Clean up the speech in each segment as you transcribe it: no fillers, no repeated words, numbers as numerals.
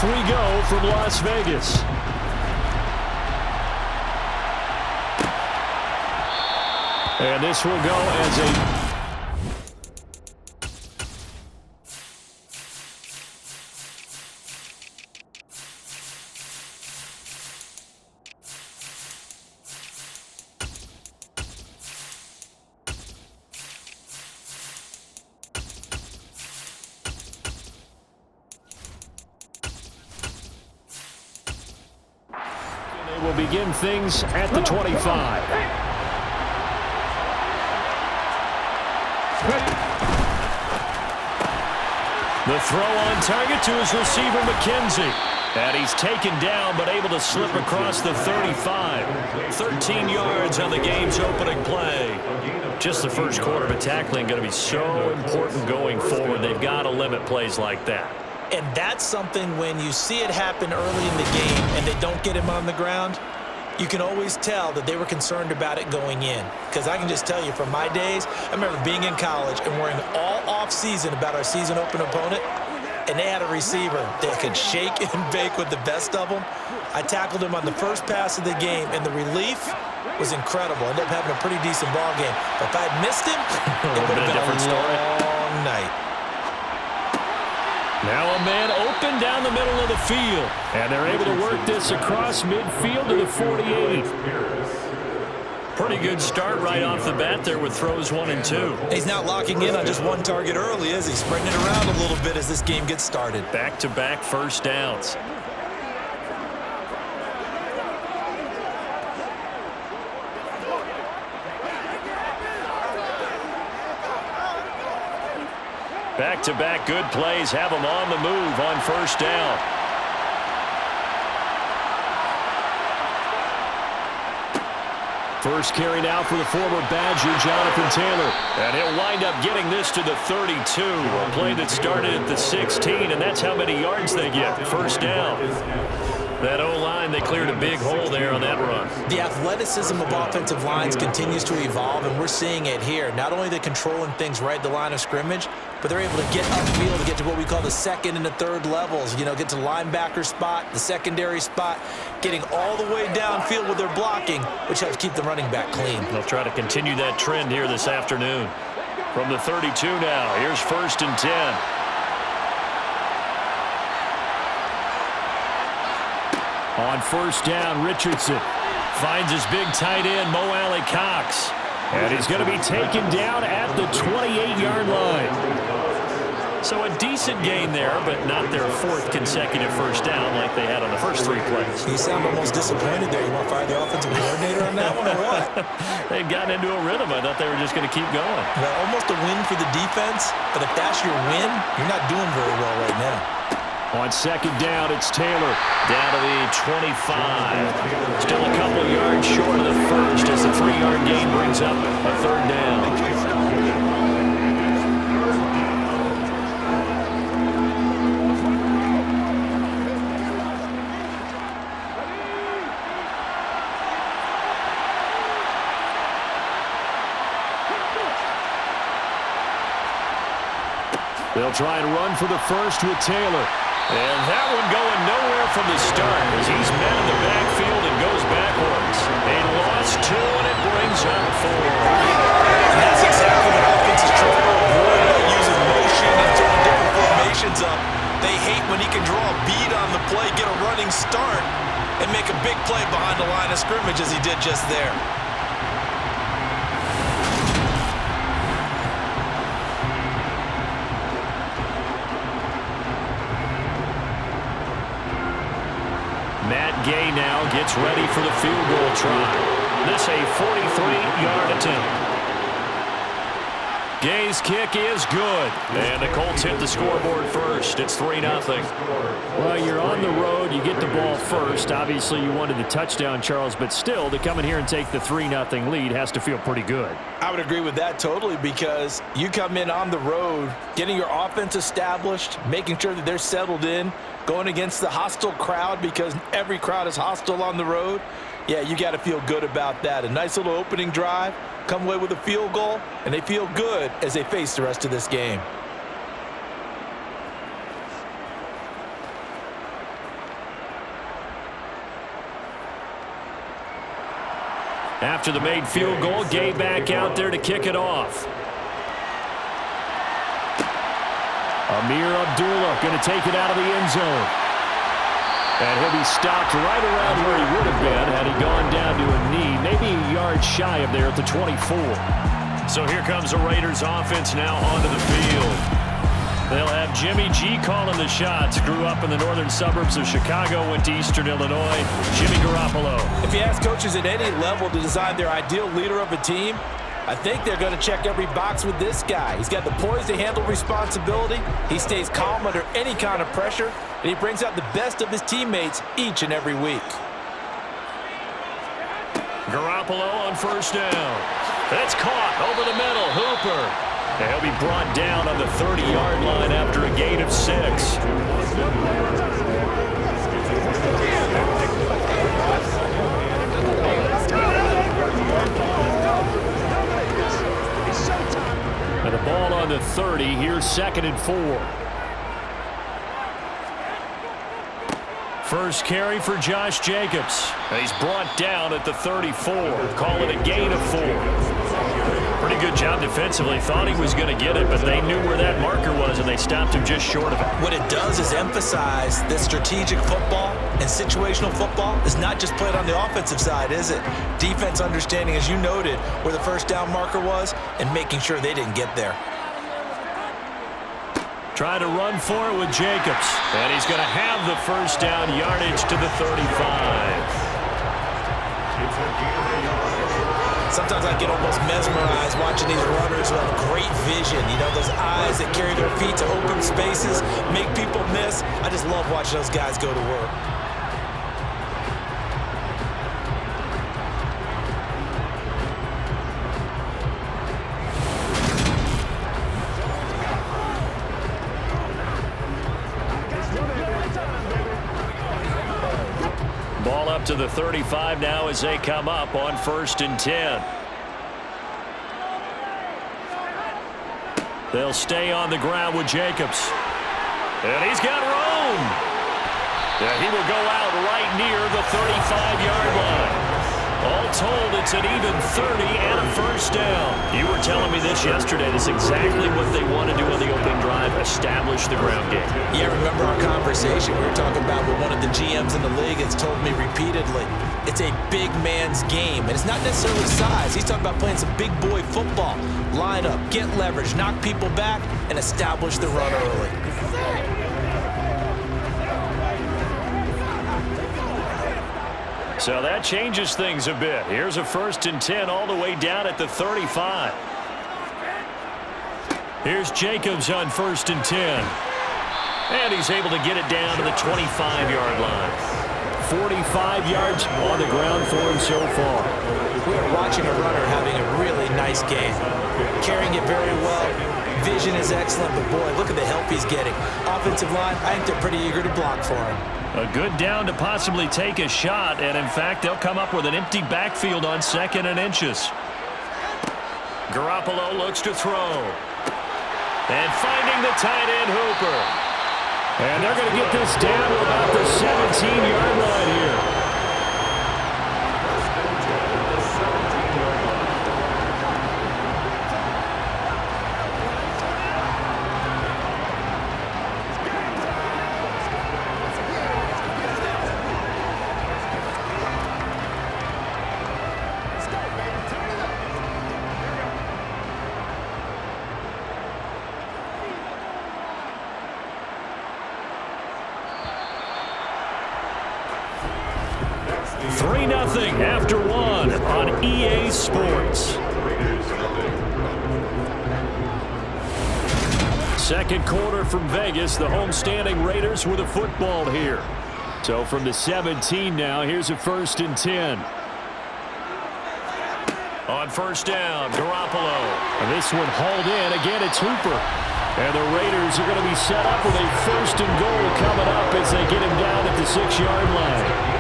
we go from Las Vegas. And this will go as a... They will begin things at the 25. The throw on target to his receiver, McKenzie. And he's taken down, but able to slip across the 35. 13 yards on the game's opening play. Just the first quarter, but tackling going to be so important going forward. They've got to limit plays like that. And that's something when you see it happen early in the game and they don't get him on the ground, you can always tell that they were concerned about it going in. Because I can just tell you from my days, I remember being in college and worrying all off-season about our season open opponent, and they had a receiver that could shake and bake with the best of them. I tackled him on the first pass of the game, and the relief was incredible. Ended up having a pretty decent ball game. But if I had missed him, it would have been a long night. Now a man open down the middle of the field. And they're able to work this across midfield to the 48. Pretty good start right off the bat there with throws 1 and 2. He's not locking in on just one target early, is he? Spreading it around a little bit as this game gets started. Back-to-back first downs. Back-to-back good plays have them on the move on first down. First carry now for the former Badger, Jonathan Taylor. And he'll wind up getting this to the 32. A play that started at the 16, and that's how many yards they get. First down. That O-line, they cleared a big hole there on that run. The athleticism of offensive lines continues to evolve, and we're seeing it here. Not only are they controlling things right at the line of scrimmage, but they're able to get upfield to get to what we call the second and the third levels. You know, get to the linebacker spot, the secondary spot, getting all the way downfield with their blocking, which helps keep the running back clean. They'll try to continue that trend here this afternoon. From the 32 now, here's 1st and 10. On first down, Richardson finds his big tight end, Mo Alley Cox. And he's going to be taken down at the 28-yard line. So a decent gain there, but not their 4th consecutive first down like they had on the first 3 plays. You sound almost disappointed there. You want to fire the offensive coordinator on that one or what? They'd gotten into a rhythm. I thought they were just going to keep going. Well, almost a win for the defense, but if that's your win, you're not doing very well right now. On second down, it's Taylor. Down to the 25. Still a couple yards short of the first as the 3-yard gain brings up a 3rd down. They'll try and run for the first with Taylor. And that one going nowhere from the start as he's met in the backfield and goes backwards. A loss 2, and it brings up 4. And that's exactly what offense is trying to avoid by using motion and throwing different formations up. They hate when he can draw a bead on the play, get a running start, and make a big play behind the line of scrimmage as he did just there. Gay now gets ready for the field goal try. This a 43-yard attempt. Gay's kick is good. And the Colts hit the scoreboard first. It's 3-0. Well, you're on the road. You get the ball first. Obviously, you wanted the touchdown, Charles, but still, to come in here and take the 3-0 lead has to feel pretty good. I would agree with that totally because you come in on the road, getting your offense established, making sure that they're settled in, going against the hostile crowd because every crowd is hostile on the road. Yeah, you got to feel good about that. A nice little opening drive, come away with a field goal, and they feel good as they face the rest of this game. After the made field goal, Gay back out there to kick it off. Amir Abdullah going to take it out of the end zone. And he'll be stopped right around where he would have been had he gone down to a knee, maybe a yard shy of there at the 24. So here comes the Raiders offense now onto the field. They'll have Jimmy G calling the shots. Grew up in the northern suburbs of Chicago, went to Eastern Illinois. Jimmy Garoppolo. If you ask coaches at any level to design their ideal leader of a team, I think they're going to check every box with this guy. He's got the poise to handle responsibility. He stays calm under any kind of pressure, and he brings out the best of his teammates each and every week. Garoppolo on first down. It's caught over the middle. Hooper. And he'll be brought down on the 30-yard line after a gain of 6. And the ball on the 30. Here's 2nd and 4. First carry for Josh Jacobs. And he's brought down at the 34. Call it a gain of 4. Pretty good job defensively. Thought he was going to get it, but they knew where that marker was, and they stopped him just short of it. What it does is emphasize that strategic football and situational football is not just played on the offensive side, is it? Defense understanding, as you noted, where the first down marker was and making sure they didn't get there. Trying to run for it with Jacobs. And he's going to have the first down, yardage to the 35. Sometimes I get almost mesmerized watching these runners who have great vision. You know, those eyes that carry their feet to open spaces, make people miss. I just love watching those guys go to work. Ball up to the 35 now as they come up on 1st and 10. They'll stay on the ground with Jacobs. And he's got room. Yeah, he will go out right near the 35-yard line. All told, it's an even 30 and a first down. You were telling me this yesterday. That's exactly what they want to do on the opening drive, establish the ground game. Yeah, remember our conversation we were talking about with one of the GMs in the league has told me repeatedly, it's a big man's game. And it's not necessarily size. He's talking about playing some big boy football. Line up, get leverage, knock people back, and establish the run early. So that changes things a bit. Here's a 1st and 10 all the way down at the 35. Here's Jacobs on 1st and 10. And he's able to get it down to the 25-yard line. 45 yards on the ground for him so far. We are watching a runner having a really nice game. Carrying it very well. Vision is excellent, but boy, look at the help he's getting. Offensive line, I think they're pretty eager to block for him. A good down to possibly take a shot, and in fact, they'll come up with an empty backfield on 2nd and inches. Garoppolo looks to throw. And finding the tight end, Hooper. And they're going to get this down to about the 17-yard line here. After one on EA Sports. Second quarter from Vegas. The homestanding Raiders with a football here. So from the 17 now, here's a 1st and 10. On 1st down, Garoppolo. And this one hauled in. Again, it's Hooper. And the Raiders are going to be set up with a 1st and goal coming up as they get him down at the 6-yard line.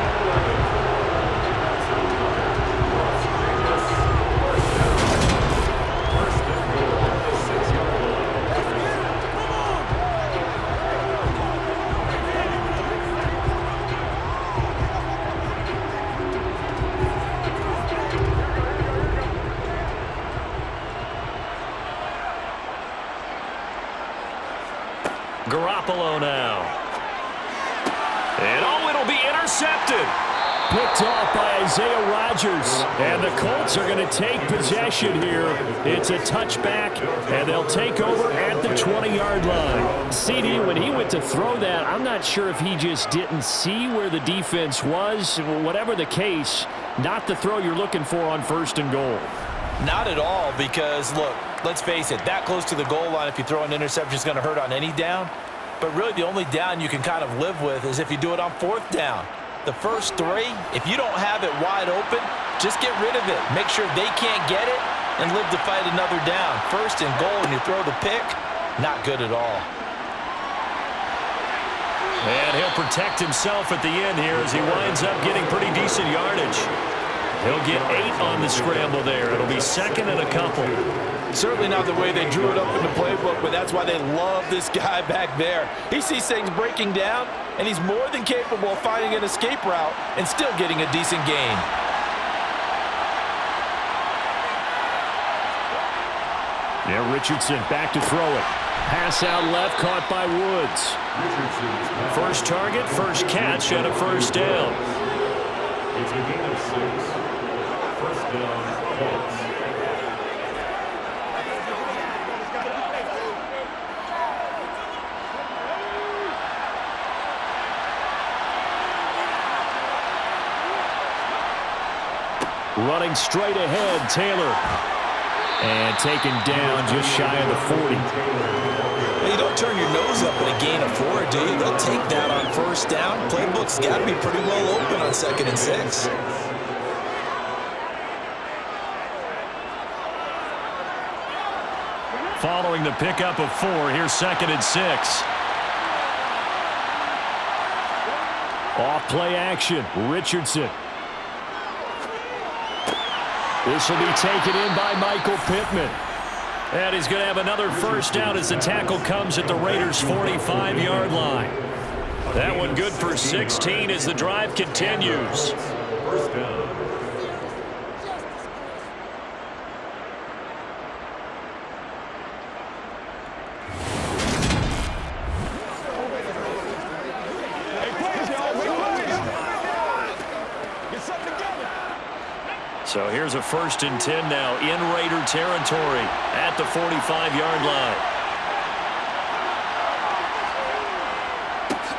Garoppolo now. And oh, it'll be intercepted. Picked off by Isaiah Rodgers. And the Colts are going to take possession here. It's a touchback, and they'll take over at the 20-yard line. CD, when he went to throw that, I'm not sure if he just didn't see where the defense was. Whatever the case, not the throw you're looking for on 1st and goal. Not at all, because, look, let's face it, that close to the goal line, if you throw an interception, is going to hurt on any down. But really, the only down you can kind of live with is if you do it on 4th down. The first 3, if you don't have it wide open, just get rid of it. Make sure they can't get it and live to fight another down. 1st and goal, and you throw the pick, not good at all. And he'll protect himself at the end here as he winds up getting pretty decent yardage. He'll get 8 on the scramble there. It'll be 2nd and a couple. Certainly not the way they drew it up in the playbook, but that's why they love this guy back there. He sees things breaking down, and he's more than capable of finding an escape route and still getting a decent gain. Yeah, Richardson back to throw it. Pass out left, caught by Woods. First target, first catch, and a 1st down. It's a gain of 6. 1st down, Colts. Running straight ahead, Taylor. And taken down just shy of the 40. Well, you don't turn your nose up at a gain of 4, do you? They'll take that on 1st down. Playbook's got to be pretty well open on 2nd and 6. Following the pickup of 4, here's 2nd and 6. Off play action, Richardson. This will be taken in by Michael Pittman. And he's going to have another 1st down as the tackle comes at the Raiders' 45-yard line. That one good for 16 as the drive continues. 1st down. So here's a 1st and 10 now in Raider territory at the 45-yard line.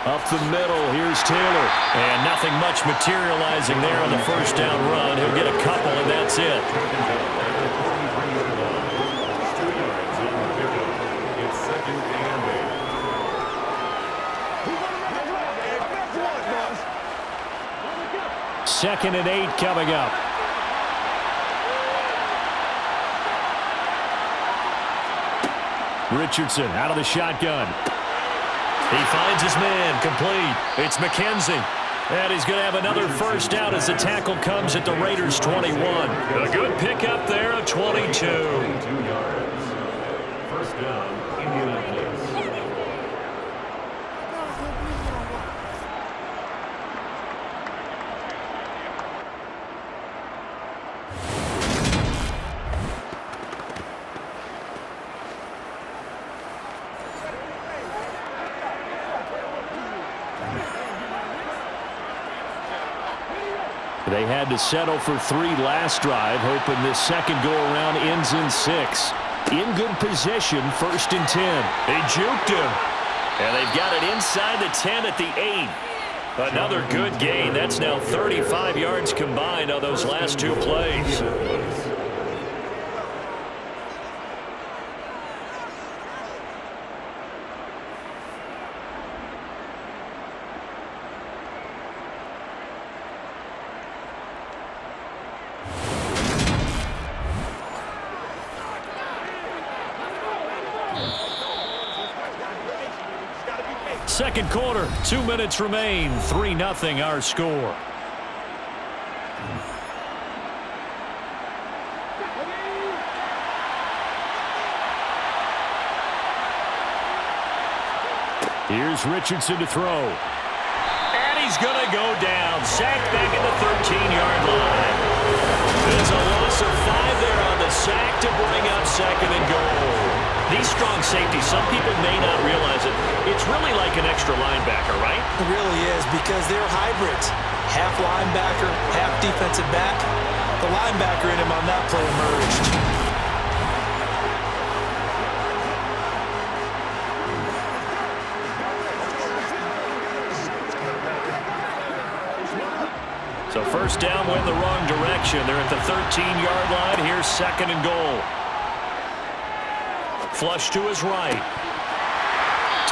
Up the middle, here's Taylor. And nothing much materializing there on the 1st down run. He'll get a couple, and that's it. It's 2nd and 8. 2nd and 8 coming up. Richardson out of the shotgun. He finds his man, complete. It's McKenzie. And he's going to have another 1st down as the tackle comes at the Raiders' 21. A good pickup there of 22. 22 yards. 1st down, Indianapolis. They had to settle for 3 last drive, hoping this second go-around ends in 6. In good position, 1st and 10. They juked him. And they've got it inside the 10 at the 8. Another good gain. That's now 35 yards combined on those last 2 plays. Second quarter, 2 minutes remain. 3-0 our score. Here's Richardson to throw. And he's going to go down. Sacked back at the 13-yard line. There's a loss of 5 there on the sack to bring up 2nd and goal. These strong safeties, some people may not realize it. It's really like an extra linebacker, right? It really is, because they're hybrids. Half linebacker, half defensive back. The linebacker in him on that play emerged. So first down went the wrong direction. They're at the 13-yard line. Here's second and goal. Flush to his right.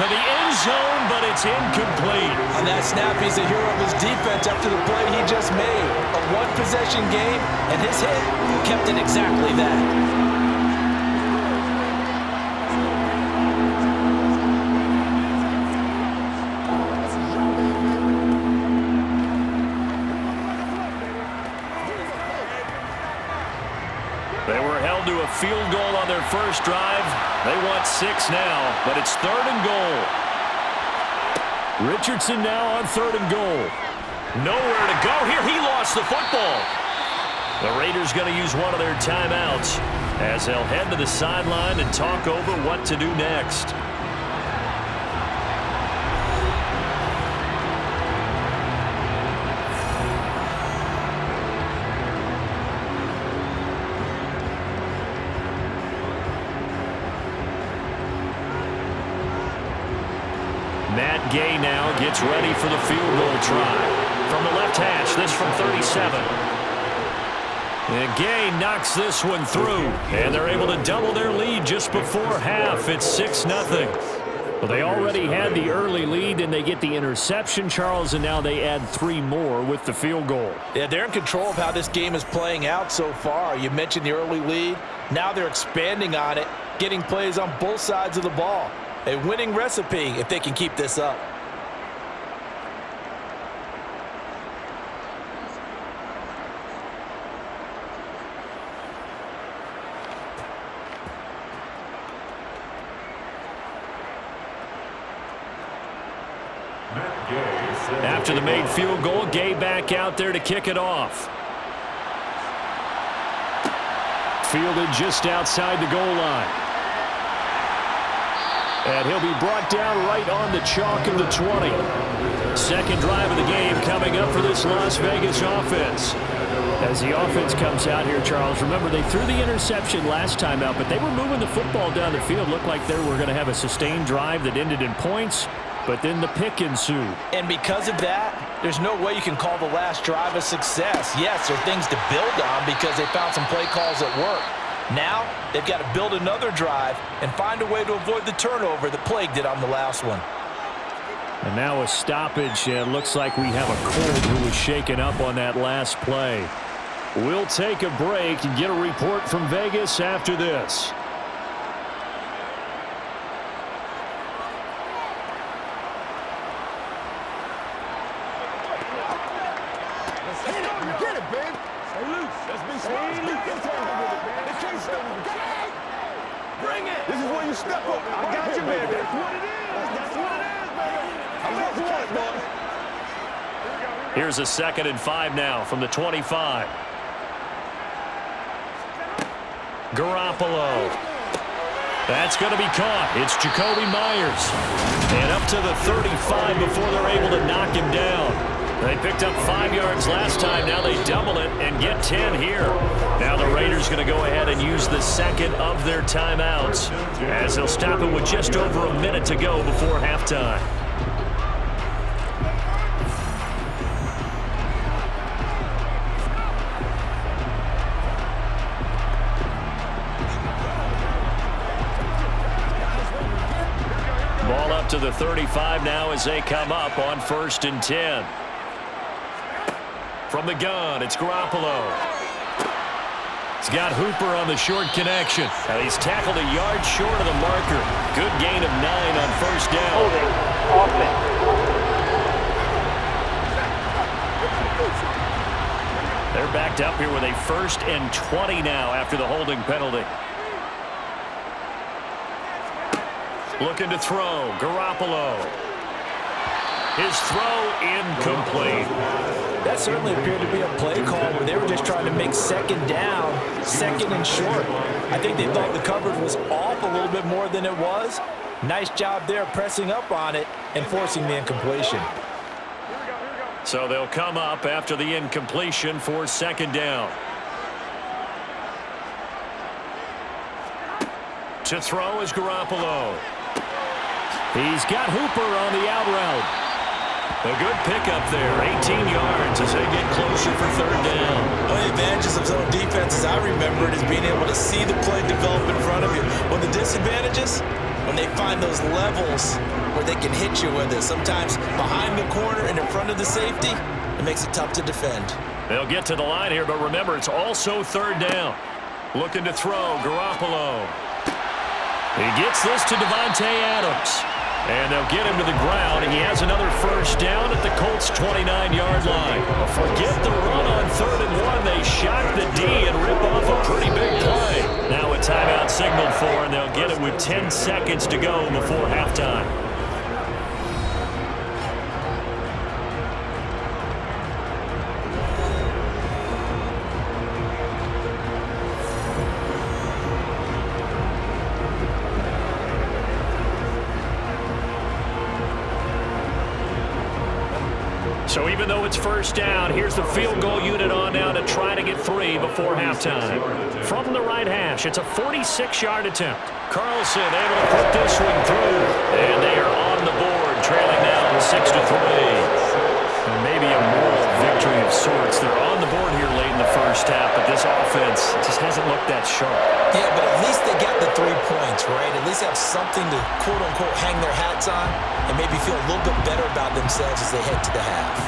To the end zone, but it's incomplete. On that snap, he's the hero of his defense after the play he just made. A one-possession game, and his hit kept it exactly that. They were held to a field goal on their first drive. They want 6 now, but it's third and goal. Richardson now on third and goal. Nowhere to go here. He lost the football. The Raiders going to use one of their timeouts as they'll head to the sideline and talk over what to do next. Matt Gay now gets ready for the field goal try. From the left hash, this from 37. And Gay knocks this one through. And they're able to double their lead just before half. It's 6-0. Well, they already had the early lead, and they get the interception, Charles, and now they add 3 more with the field goal. Yeah, they're in control of how this game is playing out so far. You mentioned the early lead. Now they're expanding on it, getting plays on both sides of the ball. A winning recipe if they can keep this up. After the made field goal, Gay back out there to kick it off. Fielded just outside the goal line. And he'll be brought down right on the chalk of the 20. Second drive of the game coming up for this Las Vegas offense. As the offense comes out here, Charles, remember they threw the interception last time out, but they were moving the football down the field. Looked like they were going to have a sustained drive that ended in points, but then the pick ensued. And because of that, there's no way you can call the last drive a success. Yes, there are things to build on because they found some play calls that work. Now, they've got to build another drive and find a way to avoid the turnover that plagued it on the last one. And now a stoppage. It looks like we have a Colt who was shaken up on that last play. We'll take a break and get a report from Vegas after this. Get it, babe. Stay loose. Let's be smart. Bring it. This is where you step up. I got you, baby. That's what it is. That's what it is, baby. I'm not the one, boy. Here's a 2nd and 5 now from the 25. Garoppolo. That's going to be caught. It's Jacoby Myers. And up to the 35 before they're able to knock him down. They picked up 5 yards last time. Now they double it and get 10 here. Now the Raiders going to go ahead and use the second of their timeouts as they'll stop it with just over a minute to go before halftime. Ball up to the 35 now as they come up on 1st and 10. From the gun, it's Garoppolo. He's got Hooper on the short connection. Now he's tackled a yard short of the marker. Good gain of 9 on 1st down. Holding offense. They're backed up here with a 1st and 20 now after the holding penalty. Looking to throw. Garoppolo. His throw incomplete. That certainly appeared to be a play call where they were just trying to make second down, second and short. I think they thought the coverage was off a little bit more than it was. Nice job there pressing up on it and forcing the incompletion. So they'll come up after the incompletion for second down. To throw is Garoppolo. He's got Hooper on the out route. A good pickup there, 18 yards as they get closer for third down. One of the advantages of zone defenses I remember is being able to see the play develop in front of you. One of the disadvantages, when they find those levels where they can hit you with it, sometimes behind the corner and in front of the safety, it makes it tough to defend. They'll get to the line here, but remember, it's also third down. Looking to throw, Garoppolo. He gets this to Davante Adams. And they'll get him to the ground, and he has another first down at the Colts' 29-yard line. Forget the run on 3rd and 1. They shock the D and rip off a pretty big play. Now a timeout signaled for, and they'll get it with 10 seconds to go before halftime. So even though it's first down, here's the field goal unit on now to try to get 3 before halftime. From the right hash, it's a 46-yard attempt. Carlson able to put this one through. And they are on the board, trailing now 6-3. And maybe a moral victory of sorts. They're on the board here late in the first half, but this offense just hasn't looked that sharp. Yeah, but at least they got the 3 points, right? At least they have something to, quote-unquote, hang their hats on and maybe feel a little bit better about themselves as they head to the half.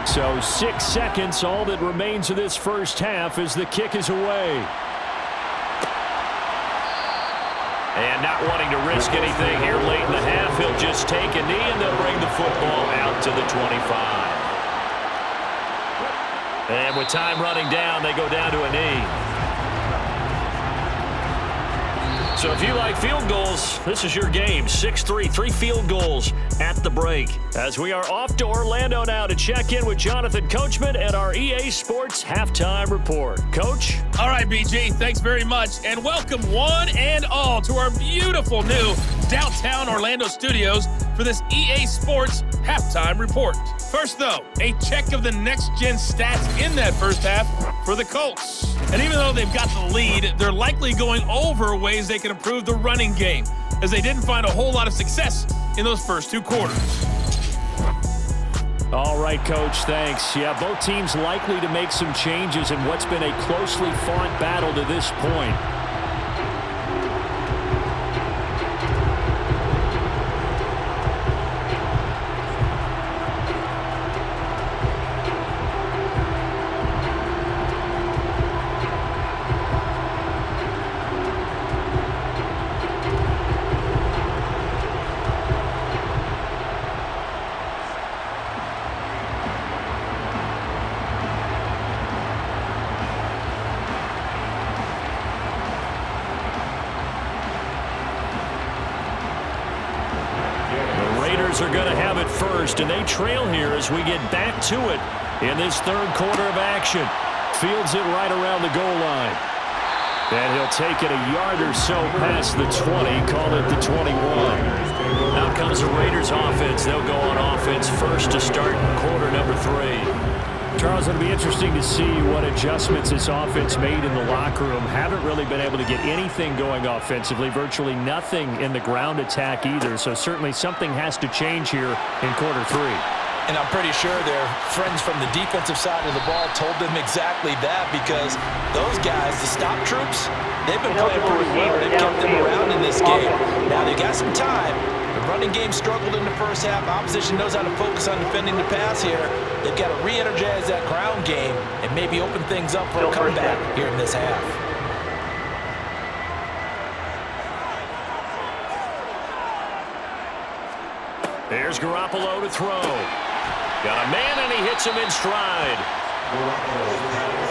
So 6 seconds, all that remains of this first half as the kick is away. And not wanting to risk anything here late in the half, he'll just take a knee and they'll bring the football out to the 25. And with time running down, they go down to a knee. So if you like field goals, this is your game. 6-3, 3 field goals at the break. As we are off to Orlando now to check in with Jonathan Coachman and our EA Sports Halftime Report. Coach? All right, BG, thanks very much. And welcome one and all to our beautiful new downtown Orlando studios for this EA Sports Halftime Report. First, though, a check of the next-gen stats in that first half for the Colts. And even though they've got the lead, they're likely going over ways they can improve the running game, as they didn't find a whole lot of success in those first 2 quarters. All right, Coach, thanks. Yeah, both teams likely to make some changes in what's been a closely fought battle to this point. Are going to have it first, and they trail here as we get back to it in this 3rd quarter of action. Fields it right around the goal line. And he'll take it a yard or so past the 20, call it the 21. Out comes the Raiders offense. They'll go on offense first to start quarter number 3. Charles, it'll be interesting to see what adjustments this offense made in the locker room. Haven't really been able to get anything going offensively, virtually nothing in the ground attack either. So certainly something has to change here in quarter 3. And I'm pretty sure their friends from the defensive side of the ball told them exactly that, because those guys, the stop troops, they've been playing pretty well. They've kept them around in this game. Now they got some time. The running game struggled in the first half. Opposition knows how to focus on defending the pass here. They've got to re-energize that ground game and maybe open things up for a comeback here in this half. Here's Garoppolo to throw. Got a man, and he hits him in stride. Garoppolo's pass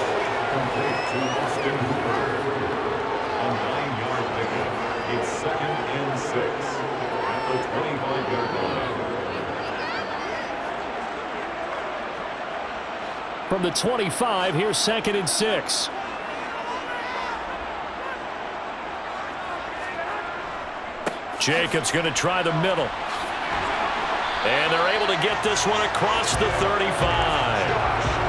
complete to Austin Hooper. A 9-yard pickup. It's 2nd and 6 at the 25-yard line. From the 25, here's 2nd and 6. Jacobs going to try the middle. And they're able to get this one across the 35.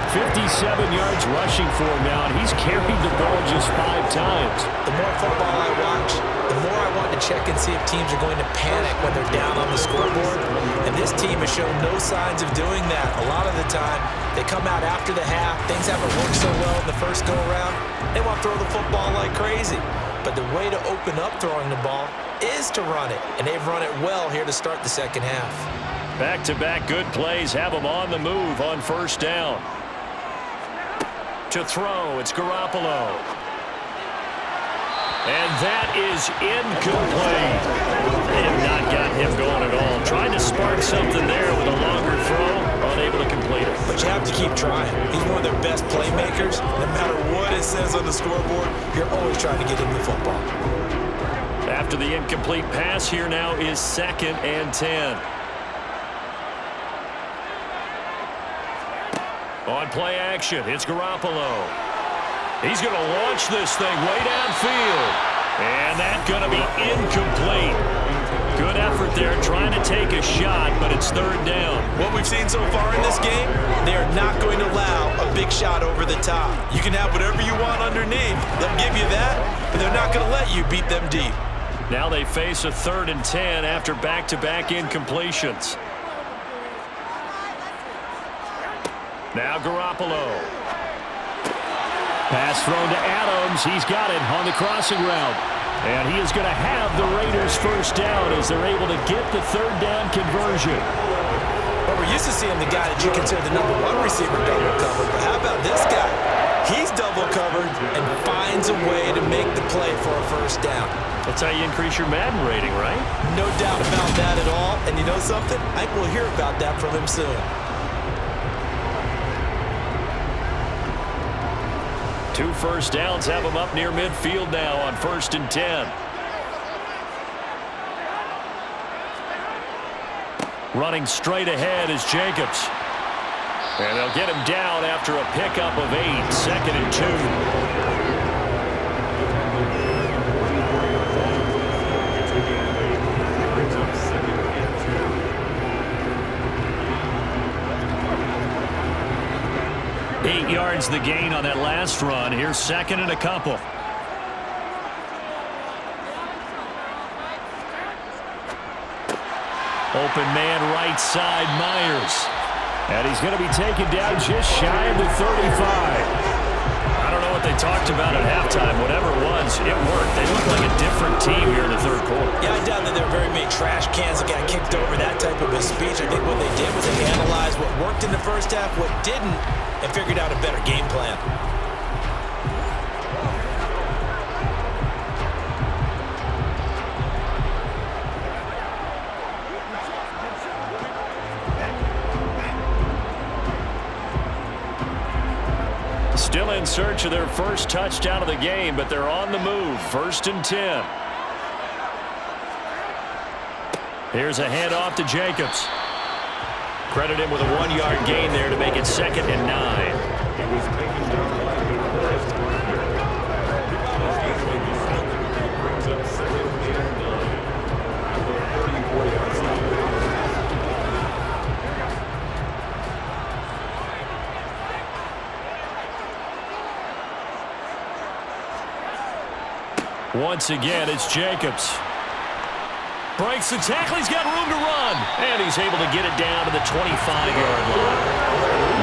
57 yards rushing for him now, and he's carried the ball just 5 times. The more football I watch, the more I want to check and see if teams are going to panic when they're down on the scoreboard. And this team has shown no signs of doing that. A lot of the time, they come out after the half. Things haven't worked so well in the first go-around. They want to throw the football like crazy. But the way to open up throwing the ball is to run it. And they've run it well here to start the second half. Back-to-back good plays have them on the move on first down. To throw, it's Garoppolo. And that is incomplete. They have not got him going at all. Trying to spark something there with a longer throw, unable to complete it. But you have to keep trying. He's one of their best playmakers. No matter what it says on the scoreboard, you're always trying to get him the football. After the incomplete pass, here now is 2nd and 10. On play action, it's Garoppolo. He's going to launch this thing way downfield. And that's going to be incomplete. Good effort there trying to take a shot, but it's 3rd down. What we've seen so far in this game, they are not going to allow a big shot over the top. You can have whatever you want underneath. They'll give you that, but they're not going to let you beat them deep. Now they face a 3rd and 10 after back-to-back incompletions. Now Garoppolo. Pass thrown to Adams. He's got it on the crossing route. And he is going to have the Raiders first down as they're able to get the 3rd down conversion. Well, we're used to seeing the guy that you consider the #1 receiver double covered. But how about this guy? He's double covered and finds a way to make the play for a first down. That's how you increase your Madden rating, right? No doubt about that at all. And you know something? I think we'll hear about that from him soon. 2 first downs have them up near midfield now on 1st and 10. Running straight ahead is Jacobs. And they'll get him down after a pickup of 8, 2nd and 2. Brings up 2nd and 2. 8 yards the gain on that last run. Here's 2nd and a couple. Open man right side, Myers. And he's going to be taken down just shy of the 35. I don't know what they talked about at halftime. Whatever it was, it worked. They looked like a different team here in the 3rd quarter. Yeah, I doubt that there were very many trash cans that got kicked over, that type of a speech. I think what they did was they analyzed what worked in the first half, what didn't, and figured out a better game plan. Still in search of their first touchdown of the game, but they're on the move. 1st and 10. Here's a handoff to Jacobs. Credit him with a 1-yard gain there to make it 2nd and 9. He was taken down by the first brings up 2nd and 9 at the 34-yard line. Once again, it's Jacobs. Breaks the tackle. He's got room to run. And he's able to get it down to the 25-yard line.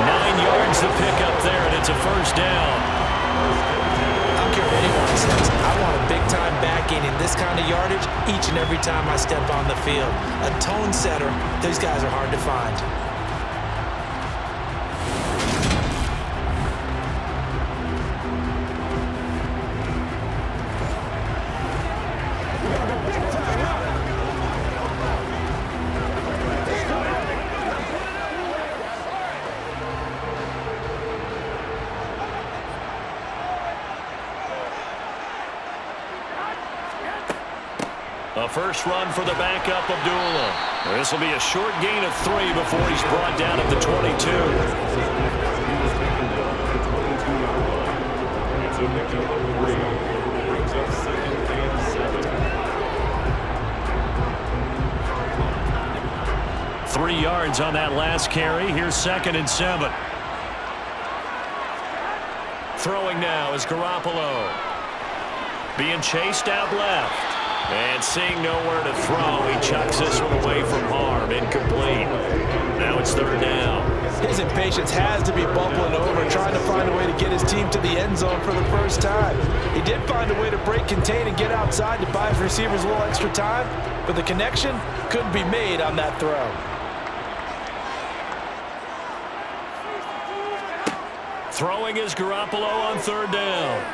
9 yards to pick up there, and it's a first down. I don't care what anyone says. I want a big-time back end in this kind of yardage each and every time I step on the field. A tone setter, these guys are hard to find. A first run for the backup, Abdullah. This will be a short gain of 3 before he's brought down at the 22. He was taken down at the 22-yard line. It's a pickup of 3. Brings up 2nd and 7. 3 yards on that last carry. Here's 2nd and 7. Throwing now is Garoppolo. Being chased out left. And seeing nowhere to throw, he chucks this one away from harm. Incomplete. Now it's 3rd down. His impatience has to be bubbling over, trying to find a way to get his team to the end zone for the first time. He did find a way to break contain and get outside to buy his receivers a little extra time, but the connection couldn't be made on that throw. Throwing is Garoppolo on 3rd down.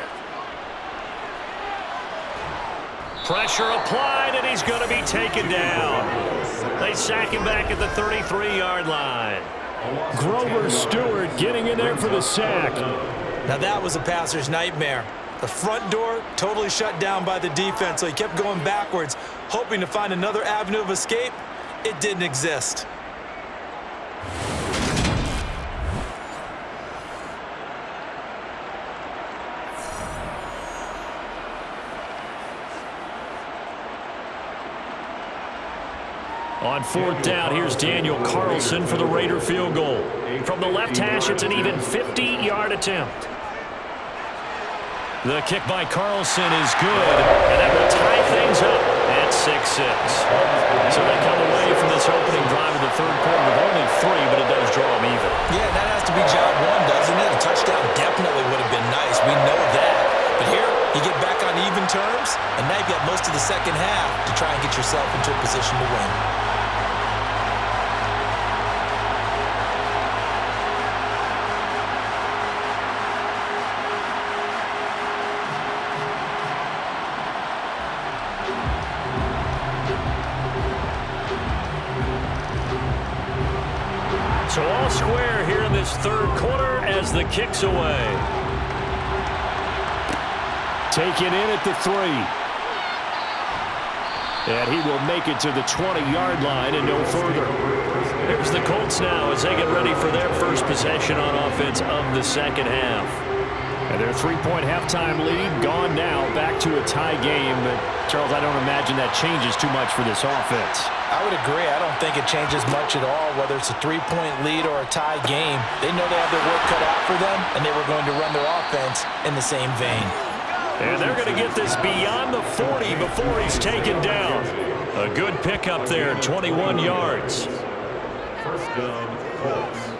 Pressure applied, and he's going to be taken down. They sack him back at the 33-yard line. Grover Stewart getting in there for the sack. Now that was a passer's nightmare. The front door totally shut down by the defense, so he kept going backwards, hoping to find another avenue of escape. It didn't exist. On 4th down, here's Daniel Carlson for the Raider field goal. From the left hash, it's an even 50-yard attempt. The kick by Carlson is good, and that will tie things up at 6-6. So they come away from this opening drive of the 3rd quarter with only 3, but it does draw them even. Yeah, that has to be job 1, doesn't it? A touchdown definitely would have been nice. We know that. But here, you get back on even terms, and now you've got most of the second half to try and get yourself into a position to win. So all square here in this 3rd quarter as the kick's away. Taken in at the 3. And he will make it to the 20-yard line and no further. Here's the Colts now as they get ready for their first possession on offense of the second half. And their 3-point halftime lead gone now, back to a tie game. But, Charles, I don't imagine that changes too much for this offense. I would agree. I don't think it changes much at all, whether it's a 3-point lead or a tie game. They know they have their work cut out for them, and they were going to run their offense in the same vein. And they're going to get this beyond the 40 before he's taken down. A good pickup there, 21 yards. First down, Colts.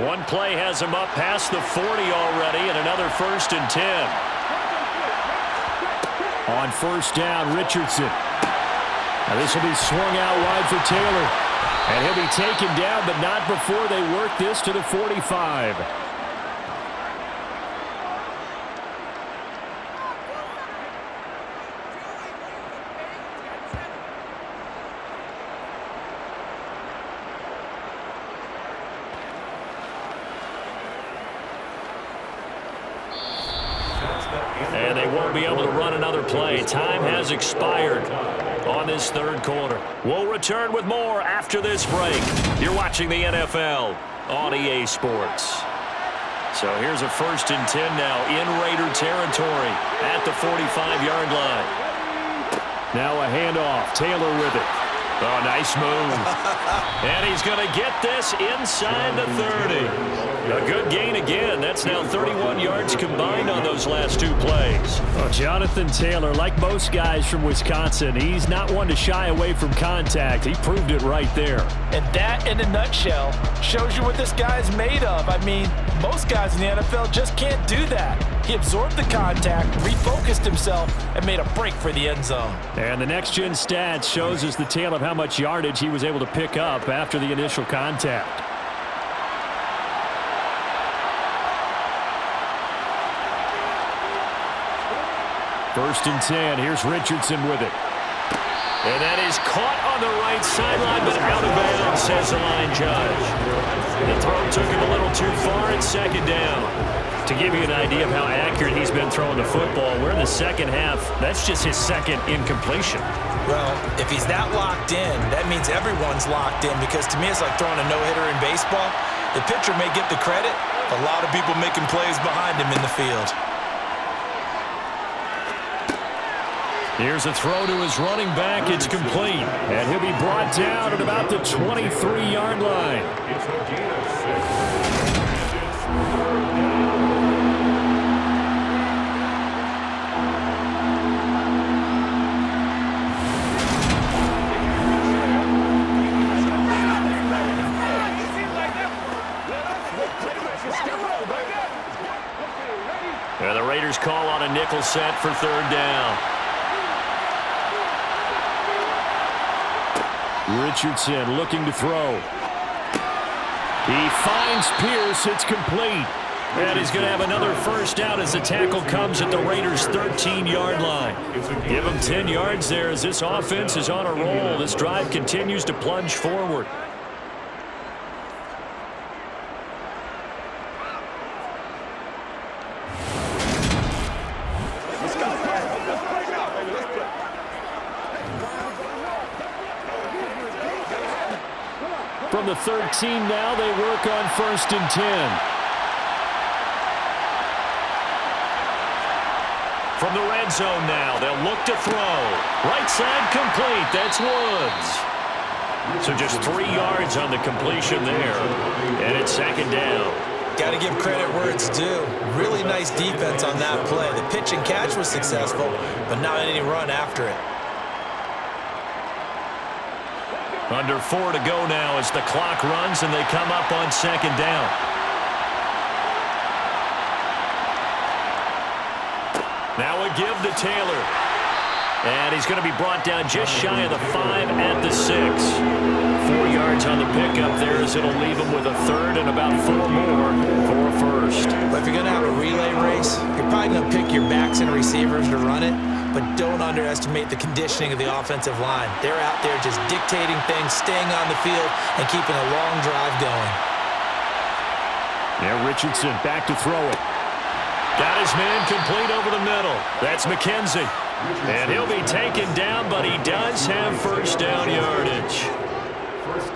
One play has him up past the 40 already, and another 1st and 10. On 1st down, Richardson. Now this will be swung out wide for Taylor. And he'll be taken down, but not before they work this to the 45. And they won't be able to run another play. Time has expired on this 3rd quarter. We'll return with more after this break. You're watching the NFL on EA Sports. So here's a 1st and 10 now in Raider territory at the 45-yard line. Now a handoff. Taylor with it. Oh, nice move. And he's going to get this inside the 30. A good gain again. That's now 31 yards combined on those last 2 plays. Oh, Jonathan Taylor, like most guys from Wisconsin, he's not one to shy away from contact. He proved it right there. And that, in a nutshell, shows you what this guy's made of. I mean, most guys in the NFL just can't do that. He absorbed the contact, refocused himself, and made a break for the end zone. And the next-gen stats shows us the tale of how much yardage he was able to pick up after the initial contact. First and 10. Here's Richardson with it. And that is caught on the right sideline, but out of bounds, says the line judge. The throw took him a little too far. It's second down. To give you an idea of how accurate he's been throwing the football, we're in the second half. That's just his second incompletion. Well, if he's that locked in, that means everyone's locked in, because to me it's like throwing a no-hitter in baseball. The pitcher may get the credit, a lot of people making plays behind him in the field. Here's a throw to his running back. It's complete. And he'll be brought down at about the 23-yard line. It's a gain of 6. And it's third down. And the Raiders call on a nickel set for third down. Richardson looking to throw. He finds Pierce. It's complete. And he's going to have another first down as the tackle comes at the Raiders' 13-yard line. Give him 10 yards there as this offense is on a roll. This drive continues to plunge forward. From the 13 now, they work on 1st and 10. From the red zone now, they'll look to throw. Right side complete. That's Woods. So just 3 yards on the completion there. And it's second down. Got to give credit where it's due. Really nice defense on that play. The pitch and catch was successful, but not any run after it. Under 4 to go now as the clock runs and they come up on second down. Now a give to Taylor. And he's going to be brought down just shy of the 5 at the 6. 4 yards on the pickup there as it'll leave him with a third and about 4 more for a first. But if you're going to have a relay race, you're probably going to pick your backs and receivers to run it. But don't underestimate the conditioning of the offensive line. They're out there just dictating things, staying on the field, and keeping a long drive going. Now Richardson back to throw it. Got his man complete over the middle. That's McKenzie. And he'll be taken down, but he does have first down yardage.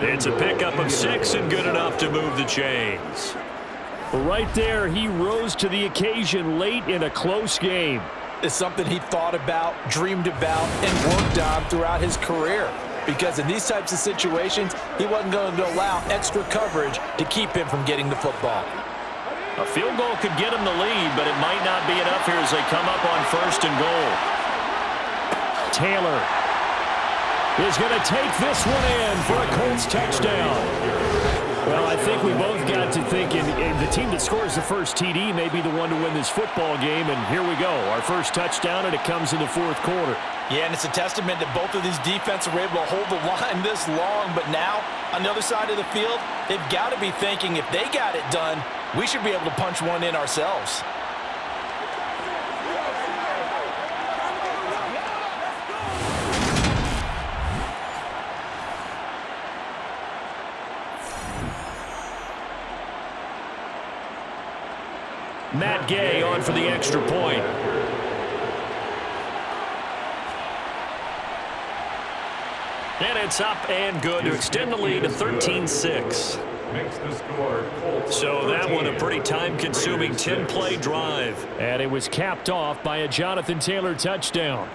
It's a pickup of 6 and good enough to move the chains. Right there, he rose to the occasion late in a close game. It's something he thought about, dreamed about, and worked on throughout his career. Because in these types of situations, he wasn't going to allow extra coverage to keep him from getting the football. A field goal could get him the lead, but it might not be enough here as they come up on 1st and goal. Taylor is going to take this one in for a Colts touchdown. Well, I think we both got to thinking the team that scores the first TD may be the one to win this football game, and here we go. Our first touchdown, and it comes in the 4th quarter. Yeah, and it's a testament that both of these defenses were able to hold the line this long, but now, on the other side of the field, they've got to be thinking if they got it done, we should be able to punch one in ourselves. Matt Gay on for the extra point. And it's up and good to extend the lead to 13-6. Makes the score Colts. So that one a pretty time-consuming 10-play drive. And it was capped off by a Jonathan Taylor touchdown.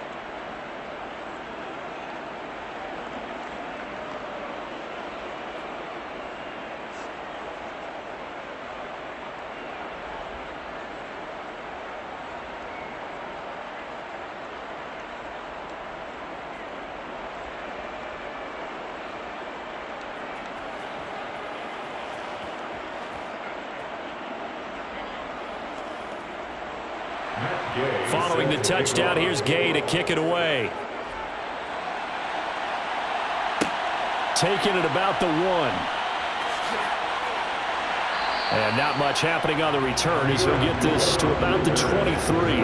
Following the touchdown, here's Gay to kick it away. Taking it about the 1. And not much happening on the return as he'll get this to about the 23.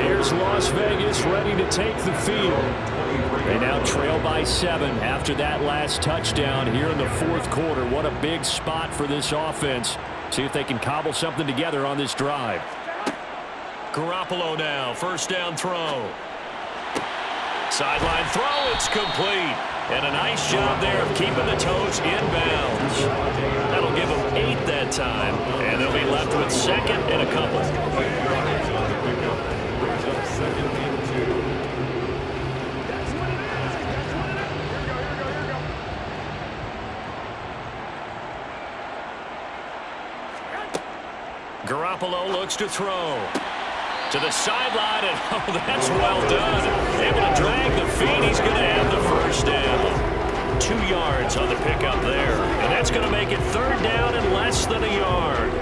Here's Las Vegas ready to take the field. They now trail by 7 after that last touchdown here in the fourth quarter. What a big spot for this offense. See if they can cobble something together on this drive. Garoppolo now, first down throw. Sideline throw, it's complete. And a nice job there of keeping the toes inbounds. That'll give them 8 that time, and they'll be left with second and a couple. Garoppolo looks to throw. To the sideline, and oh, that's well done. Able to drag the feet. He's going to have the first down. 2 yards on the pickup there. And that's going to make it third down and less than a yard.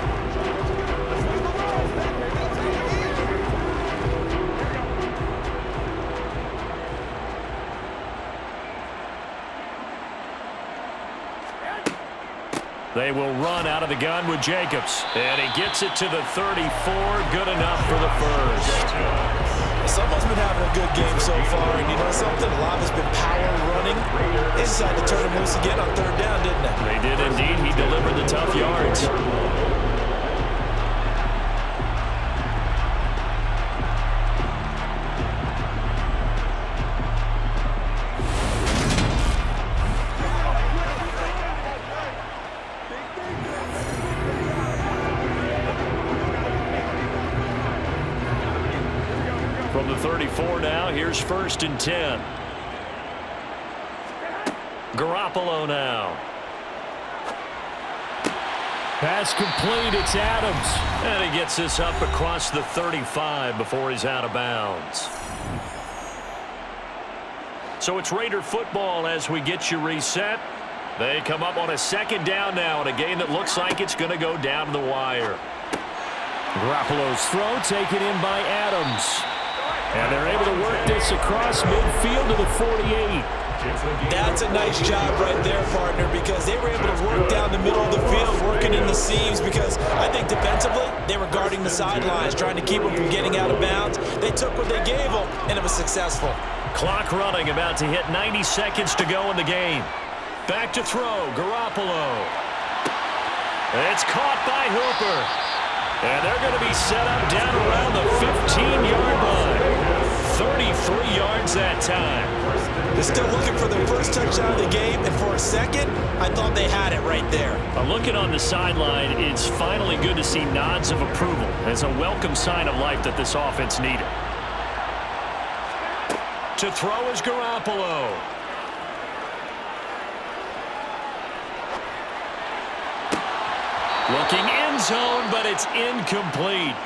They will run out of the gun with Jacobs. And he gets it to the 34. Good enough for the first. Someone's been having a good game so far. And you know something? A lot has been power running. They decided to turn him loose again on third down, didn't they? They did indeed. He delivered the tough yards. From the 34 now, here's first and 10. Garoppolo now. Pass complete, it's Adams. And he gets this up across the 35 before he's out of bounds. So it's Raider football as we get you reset. They come up on a second down now in a game that looks like it's going to go down to the wire. Garoppolo's throw taken in by Adams. And they're able to work this across midfield to the 48. That's a nice job right there, partner, because they were able to work down the middle of the field, working in the seams, because I think defensively they were guarding the sidelines, trying to keep them from getting out of bounds. They took what they gave them, and it was successful. Clock running, about to hit 90 seconds to go in the game. Back to throw, Garoppolo. It's caught by Hooper. And they're going to be set up down around the 15-yard line. 33 yards that time. They're still looking for their first touchdown of the game, and for a second, I thought they had it right there. Looking on the sideline, it's finally good to see nods of approval. It's a welcome sign of life that this offense needed. To throw is Garoppolo. Looking end zone, but it's incomplete.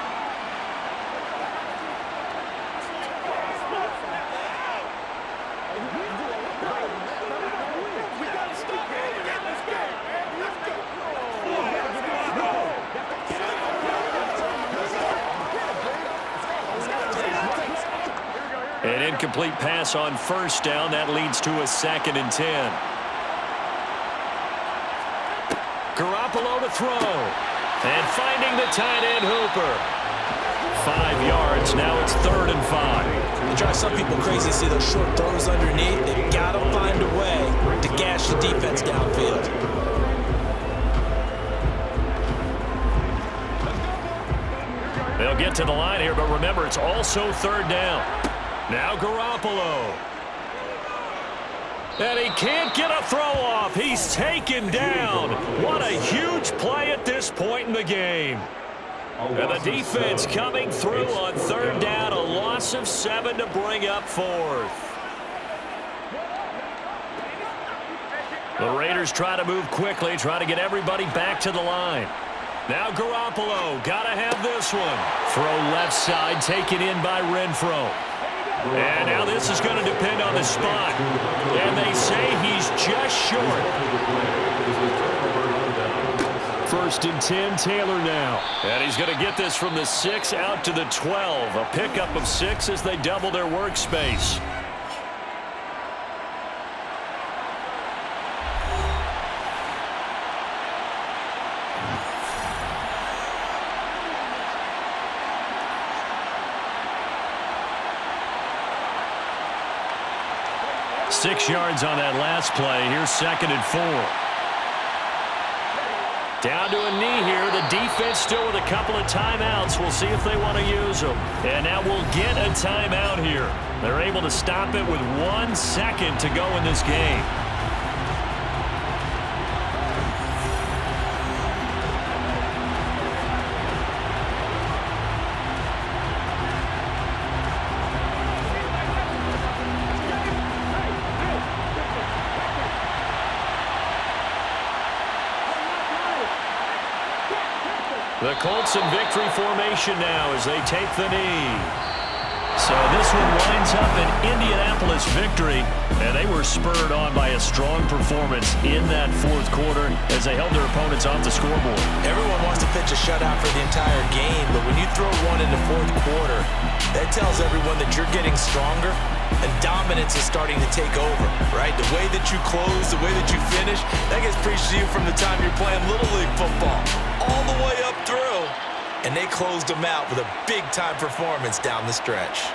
An incomplete pass on first down. That leads to a 2nd and 10. Garoppolo to throw. And finding the tight end, Hooper. 5 yards. Now it's 3rd and 5. It drives some people crazy to see those short throws underneath. They've got to find a way to gash the defense downfield. They'll get to the line here, but remember, it's also 3rd down. Now Garoppolo. And he can't get a throw off. He's taken down. What a huge play at this point in the game. And the defense coming through on 3rd down. A loss of 7 to bring up 4th. The Raiders try to move quickly, try to get everybody back to the line. Now Garoppolo, gotta have this one. Throw left side, taken in by Renfro. And now this is going to depend on the spot. And they say he's just short. 1st and 10, Taylor now. And he's going to get this from the 6 out to the 12. A pickup of 6 as they double their workspace. 6 yards on that last play. Here's 2nd and 4. Down to a knee here. The defense still with a couple of timeouts. We'll see if they want to use them. And now we'll get a timeout here. They're able to stop it with 1 second to go in this game. The Colts in victory formation now as they take the knee. So this one winds up an Indianapolis victory, and they were spurred on by a strong performance in that 4th quarter as they held their opponents off the scoreboard. Everyone wants to pitch a shutout for the entire game, but when you throw one in the 4th quarter, that tells everyone that you're getting stronger and dominance is starting to take over, right? The way that you close, the way that you finish, that gets preached to you from the time you're playing Little League football all the way up through. And they closed them out with a big-time performance down the stretch.